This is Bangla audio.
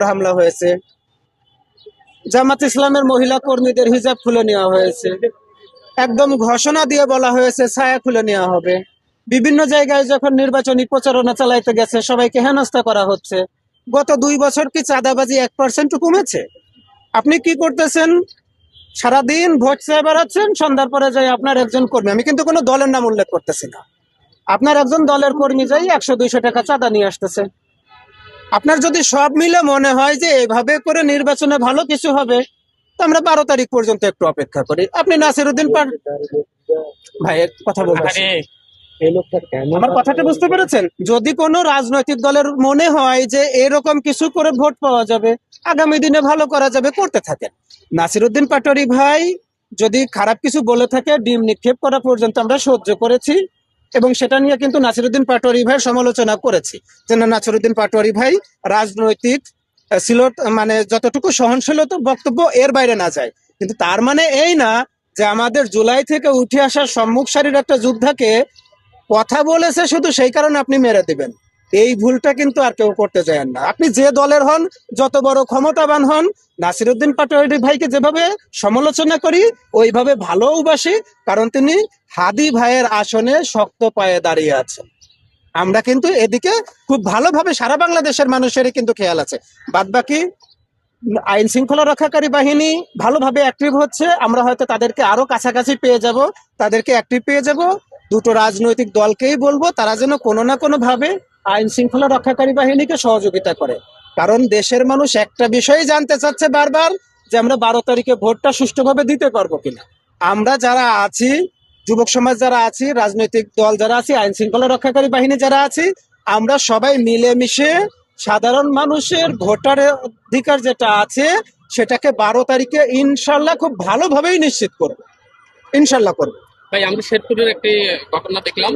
হামলা হয়েছে, জামাত ইসলামের মহিলা কর্মীদের হিজাব খুলে নেওয়া হয়েছে, একদম ঘোষণা দিয়ে বলা হয়েছে ছায়া খুলে নেওয়া হবে। বিভিন্ন জায়গায় যখন নির্বাচনী প্রচারণা চালাইতে গেছে সবাইকে হেনস্থা করা হচ্ছে। গত 2 বছর কি চাঁদাবাজি 1% কমেছে? আপনি কি করতেছেন? সারাদিন ভোট চেয়ে বেড়াচ্ছেন, সন্ধ্যার পরে যাই আপনার একজন কর্মী, আমি কিন্তু কোনো দলের নাম উল্লেখ করতেছি না, আপনার একজন দলের কর্মী যাই 100-200 টাকা চাঁদা নিয়ে আসতেছে। আপনার যদি সব মিলে মনে হয় যে এভাবে করে নির্বাচনে ভালো কিছু হবে, তো আমরা 12 তারিখ পর্যন্ত একটু অপেক্ষা করি। আপনি নাসিরউদ্দিন ভাই কথা বলতেছি, আমার কথাটা বুঝতে পেরেছেন? যদি কোনো রাজনৈতিক দলের মনে হয় যে এরকম কিছু করে ভোট পাওয়া যাবে, আগামী দিনে ভালো করা যাবে, করতে থাকেন। নাসিরউদ্দিন পাটোয়ারি ভাই যদি খারাপ কিছু বলে থাকে, ডিম নিক্ষেপ করা পর্যন্ত আমরা সহ্য করেছি, এবং সেটা নিয়ে কিন্তু নাসিরউদ্দিন পাটোয়ারি ভাই সমালোচনা করেছি যে না, নাসিরউদ্দিন পাটোয়ারি ভাই রাজনৈতিক ছিল, মানে যতটুকু সহনশীলতা বক্তব্য এর বাইরে না যায়। কিন্তু তার মানে এই না যে আমাদের জুলাই থেকে উঠে আসা সম্মুখ সারির একটা যোদ্ধাকে কথা বলেছে শুধু সেই কারণে আপনি মেরে দিবেন। এই ভুলটা কিন্তু আর কেউ করতে চান না। আপনি যে দলের হন, যত বড় ক্ষমতাবান হন, নাসিরউদ্দিন পাটোয়ারি ভাইকে যেভাবে সমালোচনা করি ওইভাবে ভালোবাসি, কারণ তিনি হাদি ভাইয়ের আসনে শক্ত পায়ে দাঁড়িয়ে আছেন। আমরা কিন্তু এদিকে খুব ভালোভাবে সারা বাংলাদেশের মানুষেরই কিন্তু খেয়াল আছে। বাদ বাকি আইন শৃঙ্খলা রক্ষাকারী বাহিনী ভালোভাবে অ্যাক্টিভ হচ্ছে, আমরা হয়তো তাদেরকে আরো কাছাকাছি পেয়ে যাব, তাদেরকে অ্যাক্টিভ পেয়ে যাব। দুটো রাজনৈতিক দলকেই বলবো তারা যেন কোনো না কোনো ভাবে আইন শৃঙ্খলা রক্ষাকারী বাহিনীকে সহযোগিতা করে, কারণ দেশের মানুষ একটা বিষয় জানতে চাচ্ছে বারবার, যে আমরা 12 তারিখে ভোটটা সুষ্ঠুভাবে দিতে পারবো কিনা। আমরা যারা আছি, যুবক সমাজ যারা আছি, রাজনৈতিক দল যারা আছি, আইন শৃঙ্খলা রক্ষাকারী বাহিনী যারা আছি, আমরা সবাই মিলেমিশে সাধারণ মানুষের ভোটারের অধিকার যেটা আছে সেটাকে 12 তারিখে ইনশাল্লাহ খুব ভালোভাবেই নিশ্চিত করবো, ইনশাল্লাহ করবো। ভাই, আমরা শেরপুরের একটি ঘটনা দেখলাম।